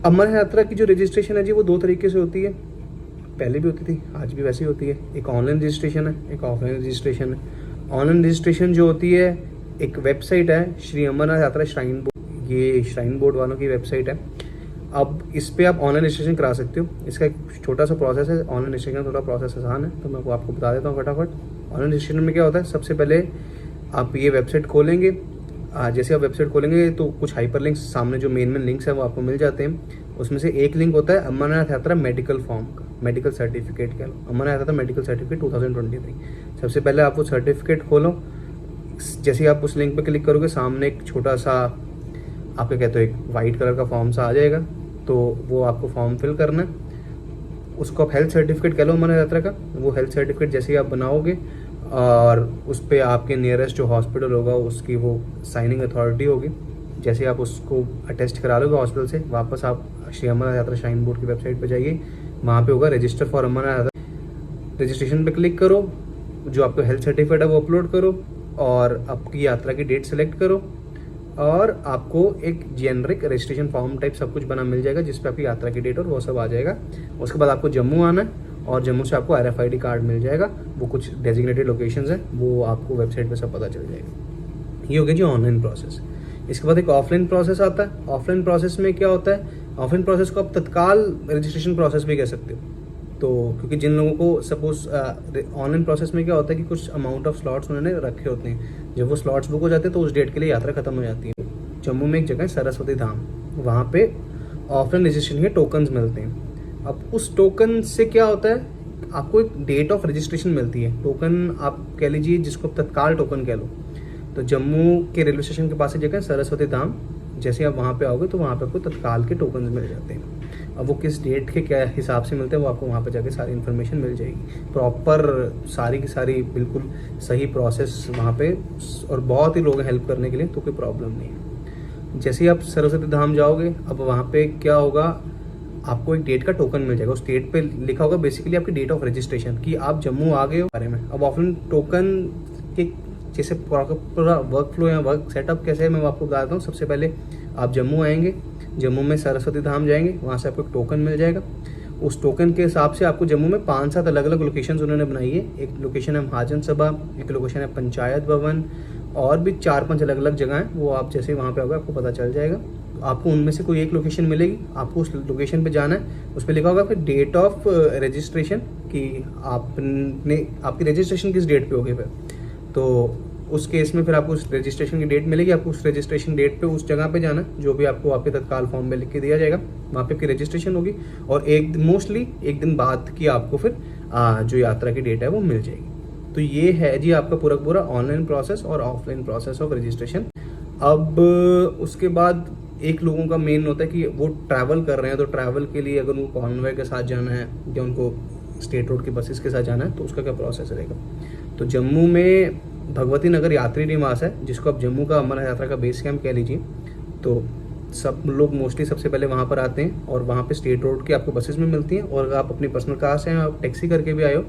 अमर यात्रा की जो रजिस्ट्रेशन है जी वो 2 तरीके से होती है, पहले भी होती थी, आज भी वैसी होती है। एक ऑनलाइन रजिस्ट्रेशन है, एक ऑफलाइन रजिस्ट्रेशन है। ऑनलाइन रजिस्ट्रेशन जो होती है, एक वेबसाइट है श्री अमरनाथ यात्रा श्राइन बोर्ड, ये श्राइन बोर्ड वालों की वेबसाइट है। अब इस पर आप ऑनलाइन रजिस्ट्रेशन करा सकते हो। इसका एक छोटा सा प्रोसेस है, ऑनलाइन रजिस्ट्रेशन थोड़ा प्रोसेस आसान है, तो मैं आपको बता देता हूँ फटाफट। ऑनलाइन रजिस्ट्रेशन में क्या होता है, सबसे पहले आप ये वेबसाइट खोलेंगे। जैसे आप वेबसाइट खोलेंगे तो कुछ हाइपरलिंक्स सामने जो मेन लिंक्स हैं वो आपको मिल जाते हैं। उसमें से एक लिंक होता है अमरनाथ यात्रा मेडिकल फॉर्म का, मेडिकल सर्टिफिकेट कह लो, अमरनाथ यात्रा मेडिकल सर्टिफिकेट 2023। सबसे पहले आप वो सर्टिफिकेट खोलो। जैसे ही आप उस लिंक पर क्लिक करोगे, सामने एक छोटा सा आपके कहते हो एक वाइट कलर का फॉर्म सा आ जाएगा, तो वो आपको फॉर्म फिल करना है। उसको आप हेल्थ सर्टिफिकेट कह लो अमरनाथ यात्रा का। वो हेल्थ सर्टिफिकेट जैसे ही आप बनाओगे और उस पर आपके नियरेस्ट जो हॉस्पिटल होगा उसकी वो साइनिंग अथॉरिटी होगी। जैसे आप उसको अटेस्ट करा लोगे हॉस्पिटल से, वापस आप श्री अमरनाथ यात्रा श्राइन बोर्ड की वेबसाइट पर जाइए, वहाँ पे होगा रजिस्टर फॉर अमरनाथ यात्रा। रजिस्ट्रेशन पे क्लिक करो, जो आपका हेल्थ सर्टिफिकेट है वो अपलोड करो और आपकी यात्रा की डेट सेलेक्ट करो और आपको एक जेनरिक रजिस्ट्रेशन फॉर्म टाइप सब कुछ बना मिल जाएगा, जिसपे आपकी यात्रा की डेट और वो सब आ जाएगा। उसके बाद आपको जम्मू आना है और जम्मू से आपको RFID कार्ड मिल जाएगा। वो कुछ डेजिग्नेटेड लोकेशंस हैं, वो आपको वेबसाइट पे सब पता चल जाएगा। ये हो गया जी ऑनलाइन प्रोसेस। इसके बाद एक ऑफलाइन प्रोसेस आता है। ऑफलाइन प्रोसेस में क्या होता है, ऑफलाइन प्रोसेस को आप तत्काल रजिस्ट्रेशन प्रोसेस भी कह सकते हो। तो क्योंकि जिन लोगों को सपोज ऑनलाइन प्रोसेस में क्या होता है कि कुछ अमाउंट ऑफ स्लॉट्स उन्होंने रखे होते हैं, जब वो स्लॉट्स बुक हो जाते हैं तो उस डेट के लिए यात्रा खत्म हो जाती है। जम्मू में एक जगह है सरस्वती धाम, वहाँ पे ऑफलाइन रजिस्ट्रेशन के टोकन्स मिलते हैं। अब उस टोकन से क्या होता है, आपको एक डेट ऑफ रजिस्ट्रेशन मिलती है। टोकन आप कह लीजिए जिसको तत्काल टोकन कह लो। तो जम्मू के रेलवे स्टेशन के पास एक जगह है सरस्वती धाम, जैसे आप वहाँ पे आओगे तो वहाँ पे आपको तत्काल के टोकन मिल जाते हैं। अब वो किस डेट के क्या हिसाब से मिलते हैं वो आपको वहाँ पे जाके सारी इन्फॉर्मेशन मिल जाएगी। प्रॉपर सारी की सारी बिल्कुल सही प्रोसेस वहाँ पे, और बहुत ही लोग हेल्प करने के लिए, तो कोई प्रॉब्लम नहीं है। जैसे ही आप सरस्वती धाम जाओगे, अब वहाँ पे क्या होगा, आपको एक डेट का टोकन मिल जाएगा। उस डेट पे लिखा होगा बेसिकली आपकी डेट ऑफ रजिस्ट्रेशन कि आप जम्मू आ गए हो बारे में। अब ऑफलाइन टोकन के जैसे पूरा वर्क फ्लो या वर्क सेटअप कैसे है मैं आपको बताता हूँ। सबसे पहले आप जम्मू आएंगे, जम्मू में सरस्वती धाम जाएंगे, वहाँ से आपको एक टोकन मिल जाएगा। उस टोकन के हिसाब से आपको जम्मू में 5-7 अलग अलग लोकेशन उन्होंने बनाई है। एक लोकेशन है महाजन सभा, एक लोकेशन है पंचायत भवन, और भी 4-5 अलग अलग जगह हैं। वो आप जैसे वहाँ पे आओगे आपको पता चल जाएगा। आपको उनमें से कोई एक लोकेशन मिलेगी, आपको उस लोकेशन पे जाना है। उस पर लिखा होगा फिर डेट ऑफ रजिस्ट्रेशन कि आपकी रजिस्ट्रेशन किस डेट पे होगी। फिर तो उस केस में फिर आपको उस रजिस्ट्रेशन की डेट मिलेगी। आपको उस रजिस्ट्रेशन डेट पे उस जगह पे जाना, जो भी आपको आपके तत्काल फॉर्म में लिख के दिया जाएगा, वहाँ पे आपकी रजिस्ट्रेशन होगी। और मोस्टली एक दिन बाद की आपको फिर जो यात्रा की डेट है वो मिल जाएगी। तो ये है जी आपका पूरा ऑनलाइन प्रोसेस और ऑफलाइन प्रोसेस ऑफ रजिस्ट्रेशन। अब उसके बाद एक लोगों का मेन होता है कि वो ट्रैवल कर रहे हैं, तो ट्रैवल के लिए अगर उनको कॉन्वॉय के साथ जाना है या उनको स्टेट रोड की बसेस के साथ जाना है तो उसका क्या प्रोसेस रहेगा। तो जम्मू में भगवती नगर यात्री निवास है, जिसको आप जम्मू का अमरनाथ यात्रा का बेस कैंप कह लीजिए। तो सब लोग मोस्टली सबसे पहले वहाँ पर आते हैं और वहाँ पे स्टेट रोड की आपको बसेस में मिलती हैं। और अगर आप अपनी पर्सनल कार से आप टैक्सी करके भी आए हो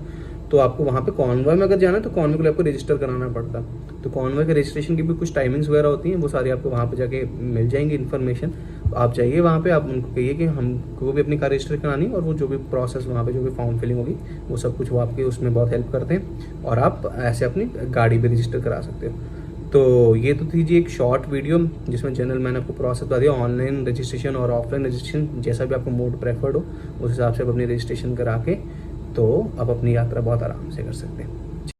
तो आपको वहाँ पे कॉन्वॉय में अगर जाना है तो कॉन्वॉय के लिए आपको रजिस्टर कराना पड़ता है। तो कॉन्वॉय के रजिस्ट्रेशन की भी कुछ टाइमिंग्स वगैरह होती हैं, वो सारी आपको वहाँ पे जाके मिल जाएंगी इन्फॉर्मेशन। तो आप जाइए वहाँ पे, आप उनको कहिए कि हमको भी अपनी कार रजिस्टर करानी, और वो जो भी प्रोसेस वहाँ पे जो भी फॉर्म फिलिंग होगी वो सब कुछ वो आपके उसमें बहुत हेल्प करते हैं और आप ऐसे अपनी गाड़ी भी रजिस्टर करा सकते हो। तो ये तो थी जी एक शॉर्ट वीडियो जिसमें जनरल मैंने आपको प्रोसेस बता दिया, ऑनलाइन रजिस्ट्रेशन और ऑफलाइन रजिस्ट्रेशन, जैसा भी आपको मोड प्रेफर्ड हो उस हिसाब से आप अपनी रजिस्ट्रेशन करा के तो आप अपनी यात्रा बहुत आराम से कर सकते हैं।